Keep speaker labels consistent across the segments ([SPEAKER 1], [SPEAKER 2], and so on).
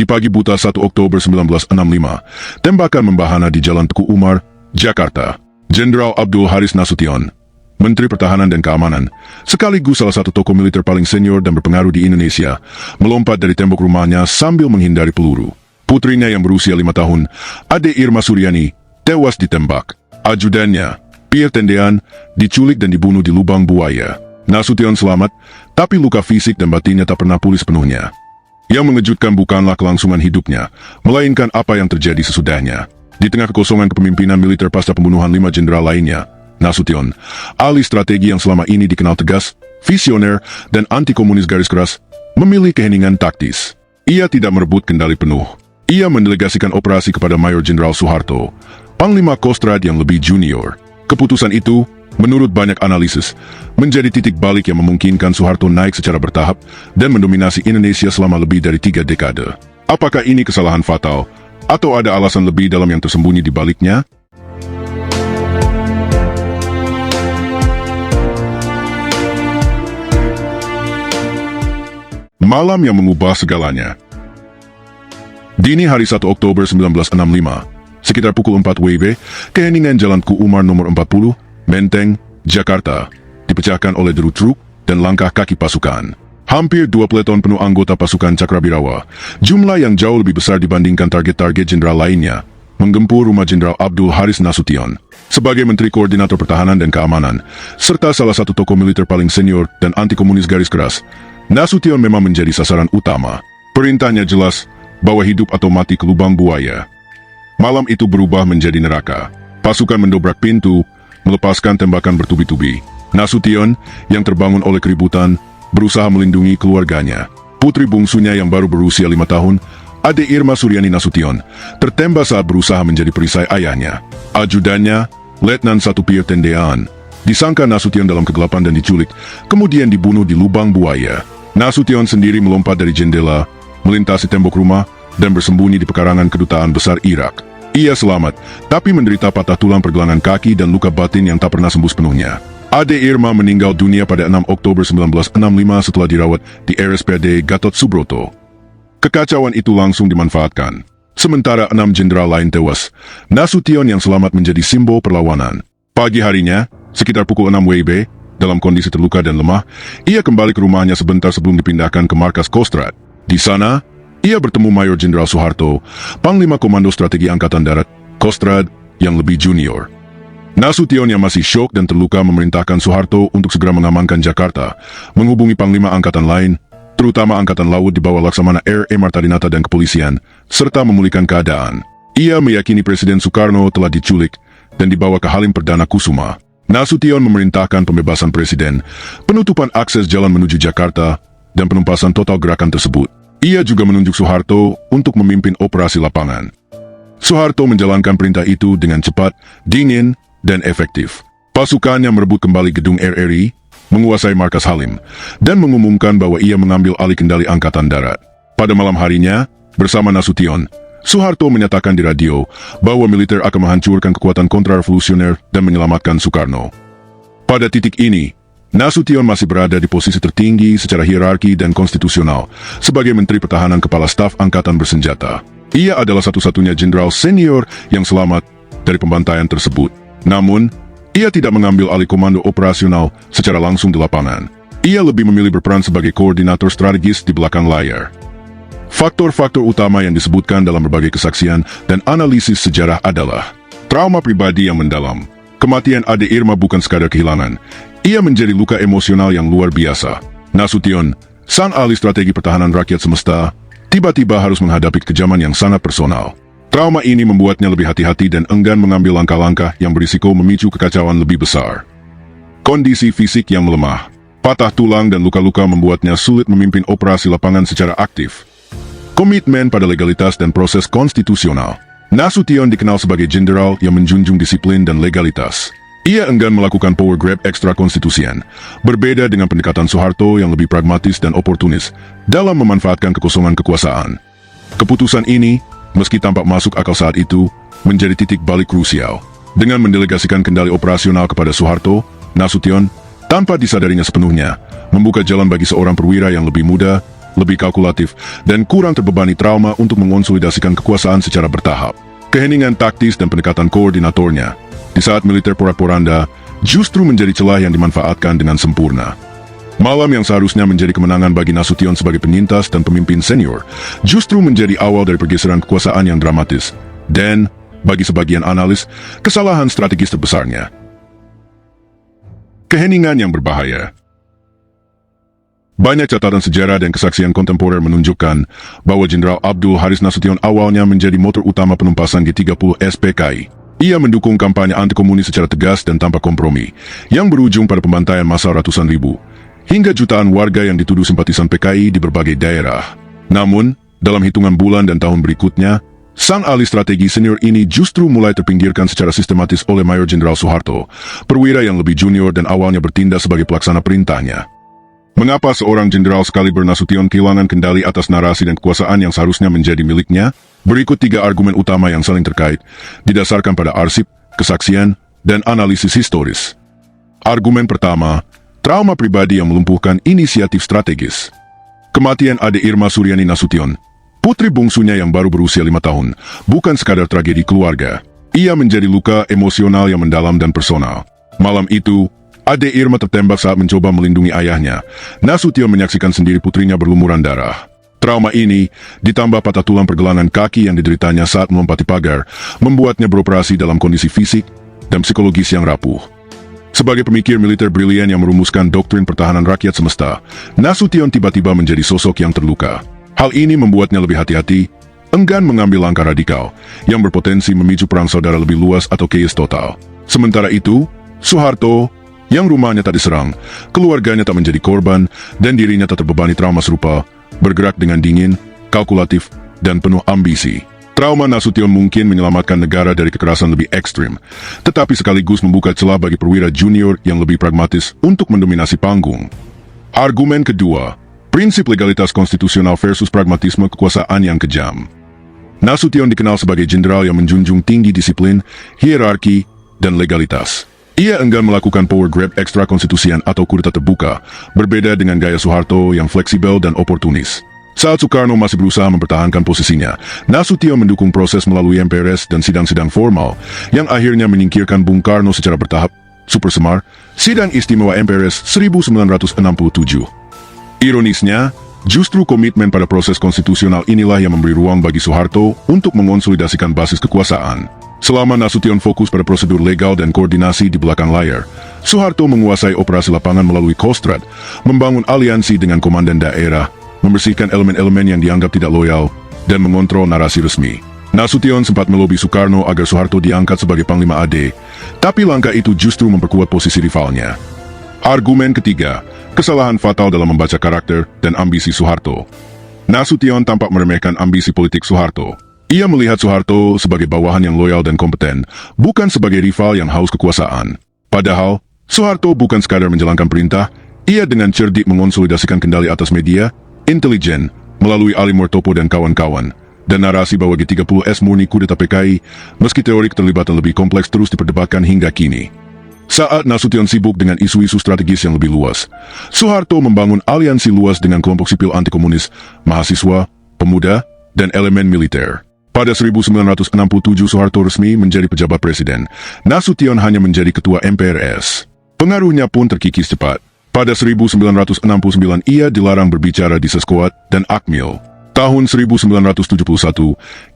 [SPEAKER 1] Di pagi buta 1 Oktober 1965, tembakan membahana di Jalan Teguh Umar, Jakarta. Jenderal Abdul Haris Nasution, Menteri Pertahanan dan Keamanan, sekaligus salah satu tokoh militer paling senior dan berpengaruh di Indonesia, melompat dari tembok rumahnya sambil menghindari peluru. Putrinya yang berusia 5 tahun, Ade Irma Suryani, tewas ditembak. Ajudannya, Pierre Tendean, diculik dan dibunuh di lubang buaya. Nasution selamat, tapi luka fisik dan batinnya tak pernah pulih sepenuhnya. Yang mengejutkan bukanlah kelangsungan hidupnya, melainkan apa yang terjadi sesudahnya. Di tengah kekosongan kepemimpinan militer pasca pembunuhan 5 jenderal lainnya, Nasution, ahli strategi yang selama ini dikenal tegas, visioner, dan anti-komunis garis keras, memilih keheningan taktis. Ia tidak merebut kendali penuh. Ia mendelegasikan operasi kepada Mayor Jenderal Soeharto, Panglima Kostrad yang lebih junior. Keputusan itu, menurut banyak analisis, menjadi titik balik yang memungkinkan Soeharto naik secara bertahap dan mendominasi Indonesia selama lebih dari 3 dekade. Apakah ini kesalahan fatal, atau ada alasan lebih dalam yang tersembunyi di baliknya? Malam yang mengubah segalanya. Dini hari 1 Oktober 1965, sekitar pukul 4 WIB, keheningan Jalan Teguh Umar nomor 40, Menteng, Jakarta, dipecahkan oleh deru truk dan langkah kaki pasukan. Hampir 2 peleton penuh anggota pasukan Cakrabirawa, jumlah yang jauh lebih besar dibandingkan target-target jenderal lainnya, menggempur rumah Jenderal Abdul Haris Nasution. Sebagai Menteri Koordinator Pertahanan dan Keamanan, serta salah satu tokoh militer paling senior dan anti-komunis garis keras, Nasution memang menjadi sasaran utama. Perintahnya jelas, bawa hidup atau mati ke lubang buaya. Malam itu berubah menjadi neraka. Pasukan mendobrak pintu, melepaskan tembakan bertubi-tubi. Nasution, yang terbangun oleh keributan, berusaha melindungi keluarganya. Putri bungsunya yang baru berusia 5 tahun, Ade Irma Suryani Nasution, tertembak saat berusaha menjadi perisai ayahnya. Ajudannya, Letnan 1 Pierre Tendean, disangka Nasution dalam kegelapan dan diculik, kemudian dibunuh di lubang buaya. Nasution sendiri melompat dari jendela, melintasi tembok rumah, dan bersembunyi di pekarangan kedutaan besar Irak. Ia selamat, tapi menderita patah tulang pergelangan kaki dan luka batin yang tak pernah sembuh sepenuhnya. Ade Irma meninggal dunia pada 6 Oktober 1965 setelah dirawat di RSPAD Gatot Subroto. Kekacauan itu langsung dimanfaatkan. Sementara 6 jenderal lain tewas, Nasution yang selamat menjadi simbol perlawanan. Pagi harinya, sekitar pukul 6 WIB, dalam kondisi terluka dan lemah, ia kembali ke rumahnya sebentar sebelum dipindahkan ke markas Kostrad. Di sana, ia bertemu Mayor Jenderal Soeharto, Panglima Komando Strategi Angkatan Darat, Kostrad, yang lebih junior. Nasution yang masih syok dan terluka memerintahkan Soeharto untuk segera mengamankan Jakarta, menghubungi Panglima Angkatan lain, terutama Angkatan Laut di bawah Laksamana R.E. Martarinata dan kepolisian, serta memulihkan keadaan. Ia meyakini Presiden Soekarno telah diculik dan dibawa ke Halim Perdana Kusuma. Nasution memerintahkan pembebasan Presiden, penutupan akses jalan menuju Jakarta, dan penumpasan total gerakan tersebut. Ia juga menunjuk Soeharto untuk memimpin operasi lapangan. Soeharto menjalankan perintah itu dengan cepat, dingin, dan efektif. Pasukannya merebut kembali gedung RRI, menguasai markas Halim, dan mengumumkan bahwa ia mengambil alih kendali Angkatan Darat. Pada malam harinya, bersama Nasution, Soeharto menyatakan di radio bahwa militer akan menghancurkan kekuatan kontrarevolusioner dan menyelamatkan Soekarno. Pada titik ini, Nasution masih berada di posisi tertinggi secara hierarki dan konstitusional sebagai Menteri Pertahanan Kepala Staf Angkatan Bersenjata. Ia adalah satu-satunya jenderal senior yang selamat dari pembantaian tersebut. Namun, ia tidak mengambil alih komando operasional secara langsung di lapangan. Ia lebih memilih berperan sebagai koordinator strategis di belakang layar. Faktor-faktor utama yang disebutkan dalam berbagai kesaksian dan analisis sejarah adalah trauma pribadi yang mendalam. Kematian Ade Irma bukan sekadar kehilangan, ia menjadi luka emosional yang luar biasa. Nasution, sang ahli strategi pertahanan rakyat semesta, tiba-tiba harus menghadapi kekejaman yang sangat personal. Trauma ini membuatnya lebih hati-hati dan enggan mengambil langkah-langkah yang berisiko memicu kekacauan lebih besar. Kondisi fisik yang melemah, patah tulang dan luka-luka membuatnya sulit memimpin operasi lapangan secara aktif. Komitmen pada legalitas dan proses konstitusional. Nasution dikenal sebagai jenderal yang menjunjung disiplin dan legalitas. Ia enggan melakukan power grab ekstra konstitusian, berbeda dengan pendekatan Soeharto yang lebih pragmatis dan oportunis dalam memanfaatkan kekosongan kekuasaan. Keputusan ini, meski tampak masuk akal saat itu, menjadi titik balik krusial. Dengan mendelegasikan kendali operasional kepada Soeharto, Nasution, tanpa disadarinya sepenuhnya, membuka jalan bagi seorang perwira yang lebih muda lebih kalkulatif, dan kurang terbebani trauma untuk mengonsolidasikan kekuasaan secara bertahap. Keheningan taktis dan pendekatan koordinatornya di saat militer porak-poranda justru menjadi celah yang dimanfaatkan dengan sempurna. Malam yang seharusnya menjadi kemenangan bagi Nasution sebagai penyintas dan pemimpin senior, justru menjadi awal dari pergeseran kekuasaan yang dramatis, dan, bagi sebagian analis, kesalahan strategis terbesarnya. Keheningan yang berbahaya. Banyak catatan sejarah dan kesaksian kontemporer menunjukkan bahwa Jenderal Abdul Haris Nasution awalnya menjadi motor utama penumpasan G30 SPKI. Ia mendukung kampanye anti-komunis secara tegas dan tanpa kompromi, yang berujung pada pembantaian massal ratusan ribu, hingga jutaan warga yang dituduh simpatisan PKI di berbagai daerah. Namun, dalam hitungan bulan dan tahun berikutnya, sang ahli strategi senior ini justru mulai terpinggirkan secara sistematis oleh Mayor Jenderal Soeharto, perwira yang lebih junior dan awalnya bertindak sebagai pelaksana perintahnya. Mengapa seorang jenderal sekaliber Nasution kehilangan kendali atas narasi dan kekuasaan yang seharusnya menjadi miliknya? Berikut 3 argumen utama yang saling terkait, didasarkan pada arsip, kesaksian, dan analisis historis. Argumen pertama, trauma pribadi yang melumpuhkan inisiatif strategis. Kematian Ade Irma Suryani Nasution, putri bungsunya yang baru berusia 5 tahun, bukan sekadar tragedi keluarga. Ia menjadi luka emosional yang mendalam dan personal. Malam itu, Ade Irma tertembak saat mencoba melindungi ayahnya. Nasution menyaksikan sendiri putrinya berlumuran darah. Trauma ini, ditambah patah tulang pergelangan kaki yang dideritanya saat melompati pagar, membuatnya beroperasi dalam kondisi fisik dan psikologis yang rapuh. Sebagai pemikir militer brilian yang merumuskan doktrin pertahanan rakyat semesta, Nasution tiba-tiba menjadi sosok yang terluka. Hal ini membuatnya lebih hati-hati, enggan mengambil langkah radikal, yang berpotensi memicu perang saudara lebih luas atau chaos total. Sementara itu, Soeharto, yang rumahnya tak diserang, keluarganya tak menjadi korban, dan dirinya tak terbebani trauma serupa, bergerak dengan dingin, kalkulatif, dan penuh ambisi. Trauma Nasution mungkin menyelamatkan negara dari kekerasan lebih ekstrim, tetapi sekaligus membuka celah bagi perwira junior yang lebih pragmatis untuk mendominasi panggung. Argumen kedua, prinsip legalitas konstitusional versus pragmatisme kekuasaan yang kejam. Nasution dikenal sebagai jenderal yang menjunjung tinggi disiplin, hierarki, dan legalitas. Ia enggan melakukan power grab ekstra konstitusian atau kudeta terbuka, berbeda dengan gaya Soeharto yang fleksibel dan oportunis. Saat Soekarno masih berusaha mempertahankan posisinya, Nasution mendukung proses melalui MPRS dan sidang-sidang formal, yang akhirnya menyingkirkan Bung Karno secara bertahap. Super Semar, Sidang Istimewa MPRS 1967. Ironisnya, justru komitmen pada proses konstitusional inilah yang memberi ruang bagi Soeharto untuk mengonsolidasikan basis kekuasaan. Selama Nasution fokus pada prosedur legal dan koordinasi di belakang layar, Soeharto menguasai operasi lapangan melalui Kostrad, membangun aliansi dengan komandan daerah, membersihkan elemen-elemen yang dianggap tidak loyal, dan mengontrol narasi resmi. Nasution sempat melobi Soekarno agar Soeharto diangkat sebagai Panglima AD, tapi langkah itu justru memperkuat posisi rivalnya. Argumen ketiga, kesalahan fatal dalam membaca karakter dan ambisi Soeharto. Nasution tampak meremehkan ambisi politik Soeharto. Ia melihat Soeharto sebagai bawahan yang loyal dan kompeten, bukan sebagai rival yang haus kekuasaan. Padahal, Soeharto bukan sekadar menjalankan perintah, ia dengan cerdik mengonsolidasikan kendali atas media, intelijen, melalui Ali Murtopo dan kawan-kawan, dan narasi bahwa G30S murni kudeta PKI, meski teori keterlibatan lebih kompleks terus diperdebatkan hingga kini. Saat Nasution sibuk dengan isu-isu strategis yang lebih luas, Soeharto membangun aliansi luas dengan kelompok sipil anti-komunis, mahasiswa, pemuda, dan elemen militer. Pada 1967 Soeharto resmi menjadi pejabat presiden, Nasution hanya menjadi ketua MPRS. Pengaruhnya pun terkikis cepat. Pada 1969 ia dilarang berbicara di Seskoat dan Akmil. Tahun 1971,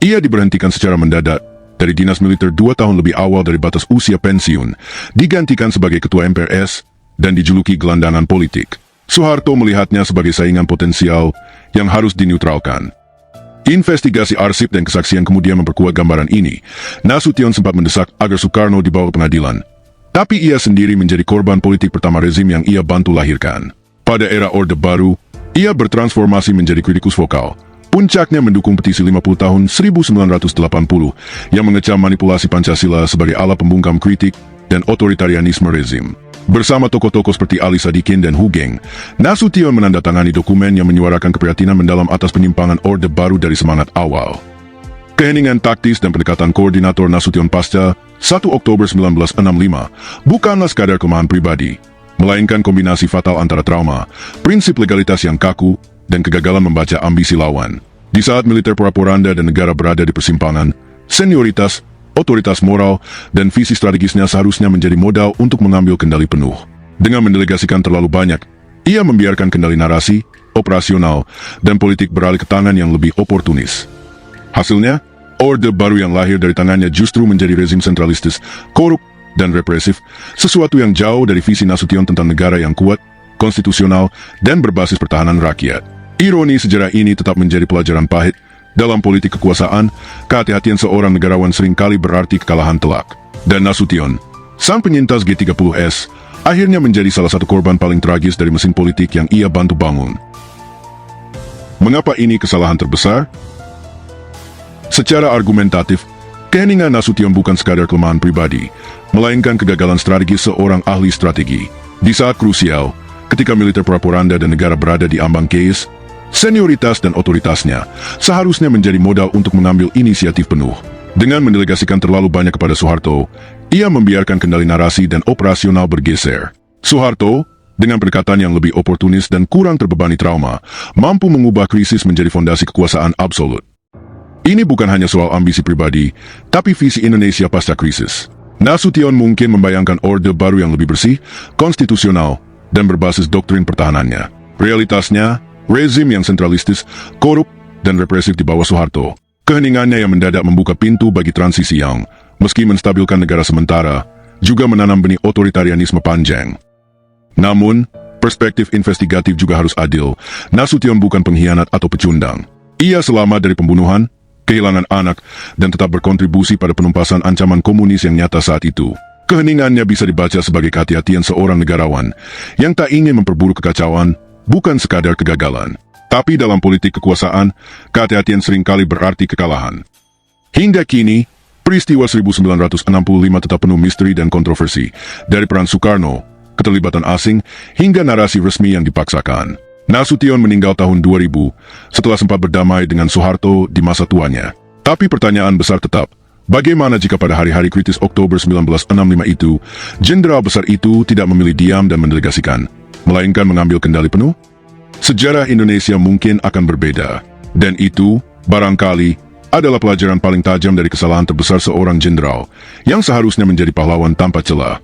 [SPEAKER 1] ia diberhentikan secara mendadak dari dinas militer 2 tahun lebih awal dari batas usia pensiun, digantikan sebagai ketua MPRS, dan dijuluki gelandangan politik. Soeharto melihatnya sebagai saingan potensial yang harus dineutralkan. Investigasi arsip dan kesaksian kemudian memperkuat gambaran ini. Nasution sempat mendesak agar Soekarno dibawa ke pengadilan. Tapi ia sendiri menjadi korban politik pertama rezim yang ia bantu lahirkan. Pada era Orde Baru, ia bertransformasi menjadi kritikus vokal. Puncaknya mendukung petisi 50 tahun 1980 yang mengecam manipulasi Pancasila sebagai alat pembungkam kritik dan otoritarianisme rezim. Bersama tokoh-tokoh seperti Ali Sadikin dan Hu Geng, Nasution menandatangani dokumen yang menyuarakan keprihatinan mendalam atas penyimpangan Orde Baru dari semangat awal. Keheningan taktis dan pendekatan koordinator Nasution pasca 1 Oktober 1965 bukanlah sekadar kelemahan pribadi, melainkan kombinasi fatal antara trauma, prinsip legalitas yang kaku, dan kegagalan membaca ambisi lawan. Di saat militer propaganda dan negara berada di persimpangan, senioritas, otoritas moral, dan visi strategisnya seharusnya menjadi modal untuk mengambil kendali penuh. Dengan mendelegasikan terlalu banyak, ia membiarkan kendali narasi, operasional, dan politik beralih ke tangan yang lebih oportunis. Hasilnya, orde baru yang lahir dari tangannya justru menjadi rezim sentralistis, korup, dan represif, sesuatu yang jauh dari visi Nasution tentang negara yang kuat, konstitusional, dan berbasis pertahanan rakyat. Ironi sejarah ini tetap menjadi pelajaran pahit. Dalam politik kekuasaan, kehati-hatian seorang negarawan seringkali berarti kekalahan telak. Dan Nasution, sang penyintas G30S, akhirnya menjadi salah satu korban paling tragis dari mesin politik yang ia bantu bangun. Mengapa ini kesalahan terbesar? Secara argumentatif, keheningan Nasution bukan sekadar kelemahan pribadi, melainkan kegagalan strategis seorang ahli strategi. Di saat krusial, ketika militer propaganda dan negara berada di ambang chaos, senioritas dan otoritasnya seharusnya menjadi modal untuk mengambil inisiatif penuh. Dengan mendelegasikan terlalu banyak kepada Soeharto, ia membiarkan kendali narasi dan operasional bergeser. Soeharto, dengan pendekatan yang lebih oportunis dan kurang terbebani trauma, mampu mengubah krisis menjadi fondasi kekuasaan absolut. Ini bukan hanya soal ambisi pribadi, tapi visi Indonesia pasca krisis. Nasution mungkin membayangkan orde baru yang lebih bersih, konstitusional, dan berbasis doktrin pertahanannya. Realitasnya, rezim yang sentralistis, korup, dan represif di bawah Soeharto. Keheningannya yang mendadak membuka pintu bagi transisi yang, meski menstabilkan negara sementara, juga menanam benih otoritarianisme panjang. Namun, perspektif investigatif juga harus adil. Nasution bukan pengkhianat atau pecundang. Ia selamat dari pembunuhan, kehilangan anak, dan tetap berkontribusi pada penumpasan ancaman komunis yang nyata saat itu. Keheningannya bisa dibaca sebagai kehati-hatian seorang negarawan yang tak ingin memperburuk kekacauan, bukan sekadar kegagalan. Tapi dalam politik kekuasaan, kehati-hatian seringkali berarti kekalahan. Hingga kini, peristiwa 1965 tetap penuh misteri dan kontroversi, dari peran Soekarno, keterlibatan asing, hingga narasi resmi yang dipaksakan. Nasution meninggal tahun 2000, setelah sempat berdamai dengan Soeharto di masa tuanya. Tapi pertanyaan besar tetap, bagaimana jika pada hari-hari kritis Oktober 1965 itu, jenderal besar itu tidak memilih diam dan mendelegasikan, melainkan mengambil kendali penuh? Sejarah Indonesia mungkin akan berbeda. Dan itu, barangkali, adalah pelajaran paling tajam dari kesalahan terbesar seorang jenderal, yang seharusnya menjadi pahlawan tanpa celah.